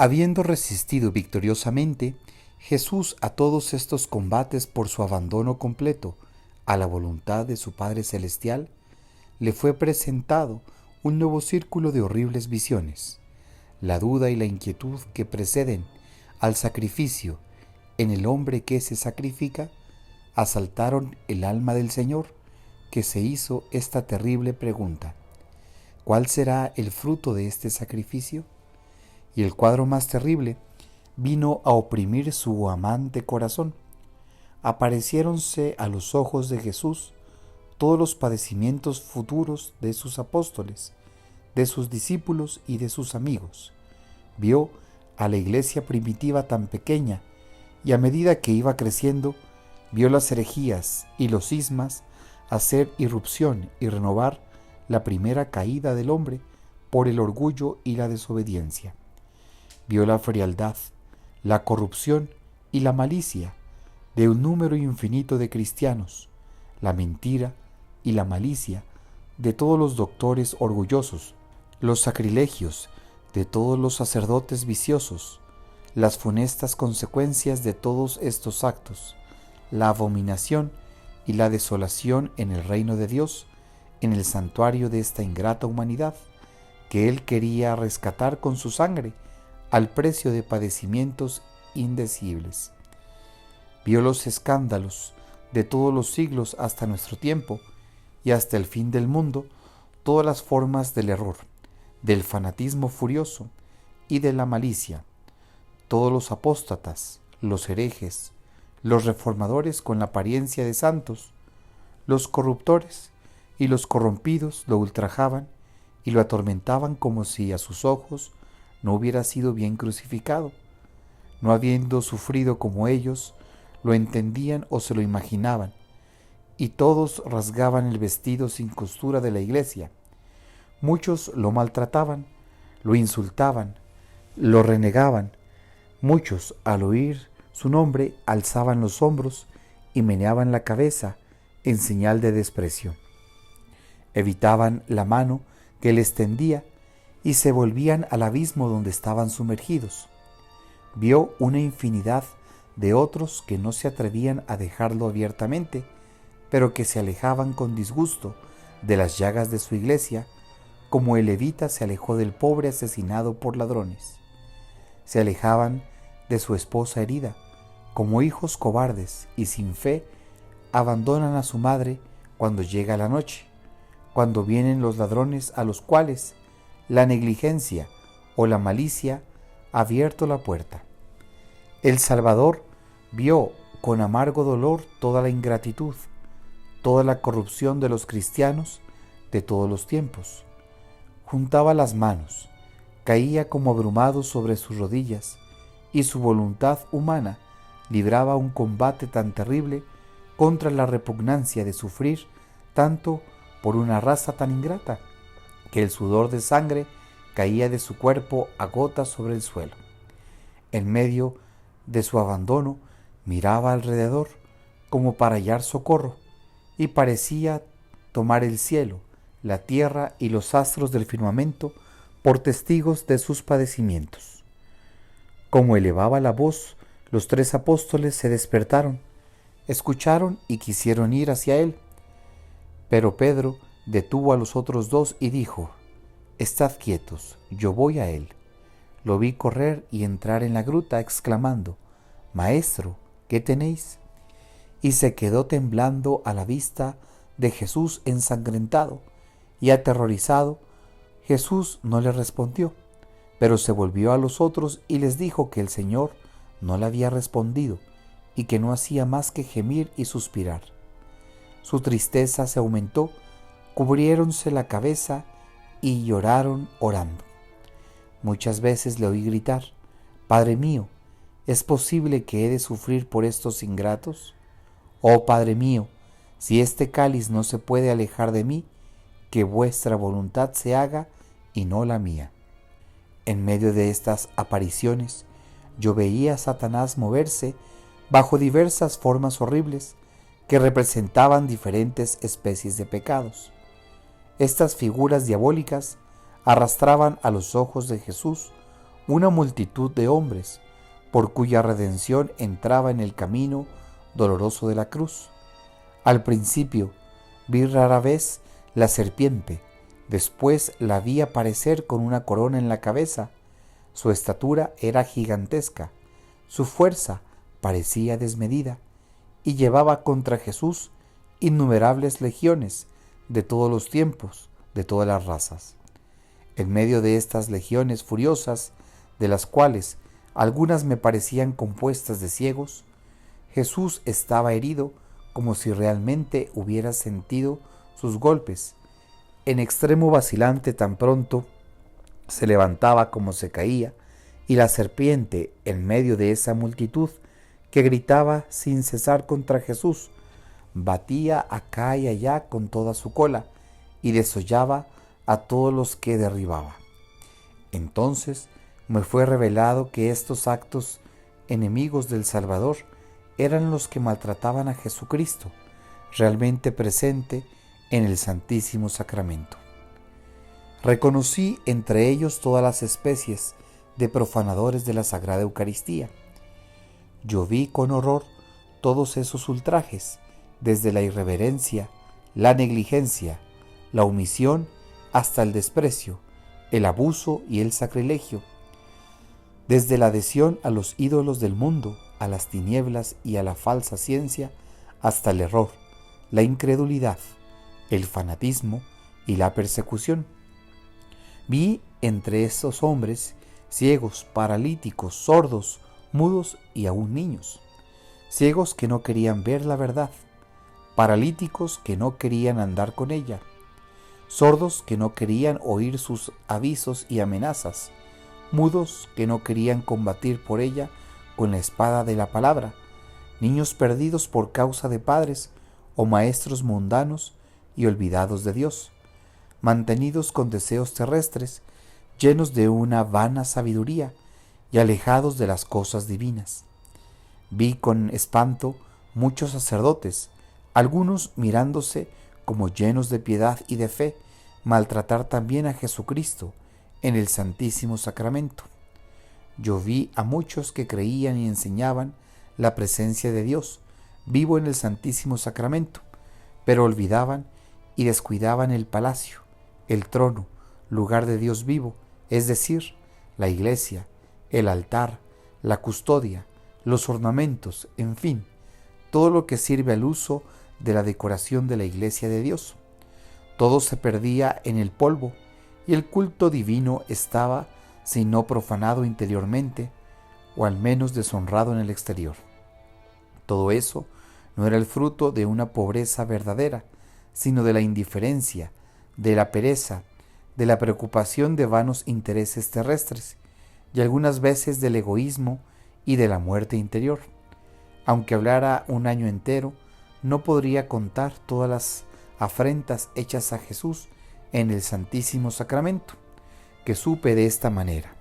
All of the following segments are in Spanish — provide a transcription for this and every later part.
Habiendo resistido victoriosamente, Jesús a todos estos combates por su abandono completo a la voluntad de su Padre Celestial, le fue presentado un nuevo círculo de horribles visiones. La duda y la inquietud que preceden al sacrificio en el hombre que se sacrifica asaltaron el alma del Señor, que se hizo esta terrible pregunta: ¿cuál será el fruto de este sacrificio? Y el cuadro más terrible vino a oprimir su amante corazón. Apareciéronse a los ojos de Jesús todos los padecimientos futuros de sus apóstoles, de sus discípulos y de sus amigos. Vio a la iglesia primitiva tan pequeña, y a medida que iba creciendo, vio las herejías y los cismas hacer irrupción y renovar la primera caída del hombre por el orgullo y la desobediencia. Vio la frialdad, la corrupción y la malicia de un número infinito de cristianos, la mentira y la malicia de todos los doctores orgullosos, los sacrilegios de todos los sacerdotes viciosos, las funestas consecuencias de todos estos actos, la abominación y la desolación en el reino de Dios, en el santuario de esta ingrata humanidad, que Él quería rescatar con su sangre al precio de padecimientos indecibles. Vio los escándalos de todos los siglos hasta nuestro tiempo y hasta el fin del mundo, todas las formas del error, del fanatismo furioso y de la malicia, todos los apóstatas, los herejes, los reformadores con la apariencia de santos, los corruptores y los corrompidos lo ultrajaban y lo atormentaban como si a sus ojos no hubiera sido bien crucificado. No habiendo sufrido como ellos, lo entendían o se lo imaginaban, y todos rasgaban el vestido sin costura de la iglesia. Muchos lo maltrataban, lo insultaban, lo renegaban. Muchos, al oír su nombre, alzaban los hombros y meneaban la cabeza en señal de desprecio. Evitaban la mano que les tendía y se volvían al abismo donde estaban sumergidos. Vio una infinidad de otros que no se atrevían a dejarlo abiertamente, pero que se alejaban con disgusto de las llagas de su iglesia, como el levita se alejó del pobre asesinado por ladrones. Se alejaban de su esposa herida, como hijos cobardes y sin fe abandonan a su madre cuando llega la noche, cuando vienen los ladrones a los cuales la negligencia o la malicia ha abierto la puerta. El Salvador vio con amargo dolor toda la ingratitud, toda la corrupción de los cristianos de todos los tiempos. Juntaba las manos, caía como abrumado sobre sus rodillas, y su voluntad humana libraba un combate tan terrible contra la repugnancia de sufrir tanto por una raza tan ingrata, que el sudor de sangre caía de su cuerpo a gotas sobre el suelo. En medio de su abandono miraba alrededor como para hallar socorro, y parecía tomar el cielo, la tierra y los astros del firmamento por testigos de sus padecimientos. Como elevaba la voz, los 3 apóstoles se despertaron, escucharon y quisieron ir hacia él. Pero Pedro detuvo a los otros 2 y dijo: «Estad quietos, yo voy a él». Lo vi correr y entrar en la gruta exclamando: «Maestro, ¿qué tenéis?». Y se quedó temblando a la vista de Jesús ensangrentado y aterrorizado. Jesús no le respondió, pero se volvió a los otros y les dijo que el Señor no le había respondido y que no hacía más que gemir y suspirar. Su tristeza se aumentó, cubriéronse la cabeza y lloraron orando. Muchas veces le oí gritar: «Padre mío, ¿es posible que he de sufrir por estos ingratos? Oh Padre mío, si este cáliz no se puede alejar de mí, que vuestra voluntad se haga y no la mía». En medio de estas apariciones, yo veía a Satanás moverse bajo diversas formas horribles que representaban diferentes especies de pecados. Estas figuras diabólicas arrastraban a los ojos de Jesús una multitud de hombres, por cuya redención entraba en el camino doloroso de la cruz. Al principio vi rara vez la serpiente, después la vi aparecer con una corona en la cabeza. Su estatura era gigantesca, su fuerza parecía desmedida, y llevaba contra Jesús innumerables legiones de todos los tiempos, de todas las razas. En medio de estas legiones furiosas, de las cuales algunas me parecían compuestas de ciegos, Jesús estaba herido como si realmente hubiera sentido sus golpes. En extremo vacilante, tan pronto se levantaba como se caía, y la serpiente, en medio de esa multitud que gritaba sin cesar contra Jesús, batía acá y allá con toda su cola y desollaba a todos los que derribaba. Entonces me fue revelado que estos actos enemigos del Salvador eran los que maltrataban a Jesucristo, realmente presente en el Santísimo Sacramento. Reconocí entre ellos todas las especies de profanadores de la Sagrada Eucaristía. Yo vi con horror todos esos ultrajes, desde la irreverencia, la negligencia, la omisión, hasta el desprecio, el abuso y el sacrilegio, desde la adhesión a los ídolos del mundo, a las tinieblas y a la falsa ciencia, hasta el error, la incredulidad, el fanatismo y la persecución. Vi entre estos hombres ciegos, paralíticos, sordos, mudos y aún niños, ciegos que no querían ver la verdad, paralíticos que no querían andar con ella, sordos que no querían oír sus avisos y amenazas, mudos que no querían combatir por ella con la espada de la palabra, niños perdidos por causa de padres o maestros mundanos y olvidados de Dios, mantenidos con deseos terrestres, llenos de una vana sabiduría y alejados de las cosas divinas. Vi con espanto muchos sacerdotes, algunos mirándose como llenos de piedad y de fe, maltratar también a Jesucristo en el Santísimo Sacramento. Yo vi a muchos que creían y enseñaban la presencia de Dios vivo en el Santísimo Sacramento, pero olvidaban y descuidaban el palacio, el trono, lugar de Dios vivo, es decir, la iglesia, el altar, la custodia, los ornamentos, en fin, todo lo que sirve al uso de la decoración de la iglesia de Dios. Todo se perdía en el polvo y el culto divino estaba, si no profanado interiormente, o al menos deshonrado en el exterior. Todo eso no era el fruto de una pobreza verdadera, sino de la indiferencia, de la pereza, de la preocupación de vanos intereses terrestres, y algunas veces del egoísmo y de la muerte interior. Aunque hablara un año entero, no podría contar todas las afrentas hechas a Jesús en el Santísimo Sacramento, que supe de esta manera.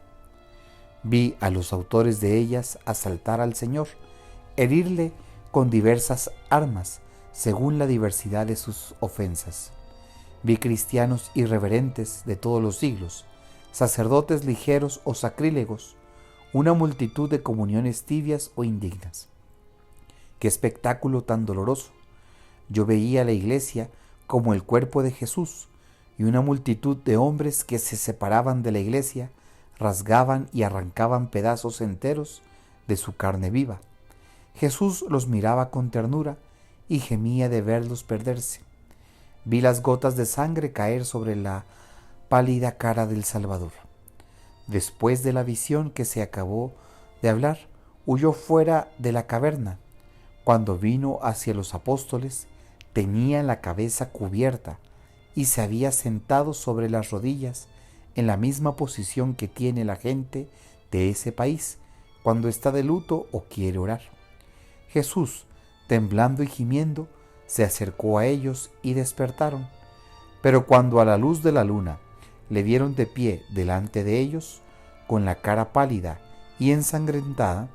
Vi a los autores de ellas asaltar al Señor, herirle con diversas armas, según la diversidad de sus ofensas. Vi cristianos irreverentes de todos los siglos, sacerdotes ligeros o sacrílegos, una multitud de comuniones tibias o indignas. ¡Qué espectáculo tan doloroso! Yo veía la iglesia como el cuerpo de Jesús, y una multitud de hombres que se separaban de la iglesia, rasgaban y arrancaban pedazos enteros de su carne viva. Jesús los miraba con ternura y gemía de verlos perderse. Vi las gotas de sangre caer sobre la pálida cara del Salvador. Después de la visión que se acabó de hablar, huyó fuera de la caverna. Cuando vino hacia los apóstoles, tenía la cabeza cubierta y se había sentado sobre las rodillas en la misma posición que tiene la gente de ese país cuando está de luto o quiere orar. Jesús, temblando y gimiendo, se acercó a ellos y despertaron. Pero cuando a la luz de la luna le vieron de pie delante de ellos, con la cara pálida y ensangrentada,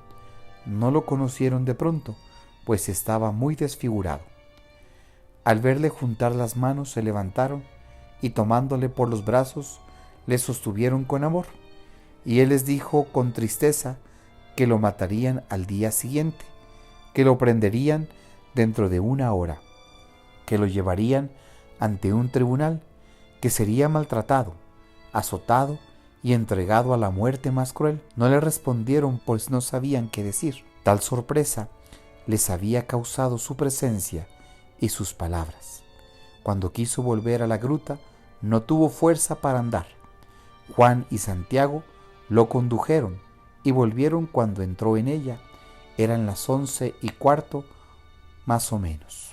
no lo conocieron de pronto, pues estaba muy desfigurado. Al verle juntar las manos, se levantaron y tomándole por los brazos, le sostuvieron con amor. Y él les dijo con tristeza que lo matarían al día siguiente, que lo prenderían dentro de 1 hora, que lo llevarían ante un tribunal, que sería maltratado, azotado y entregado a la muerte más cruel. No le respondieron, pues no sabían qué decir. Tal sorpresa les había causado su presencia y sus palabras. Cuando quiso volver a la gruta, no tuvo fuerza para andar. Juan y Santiago lo condujeron y volvieron cuando entró en ella. Eran las 11:15 más o menos.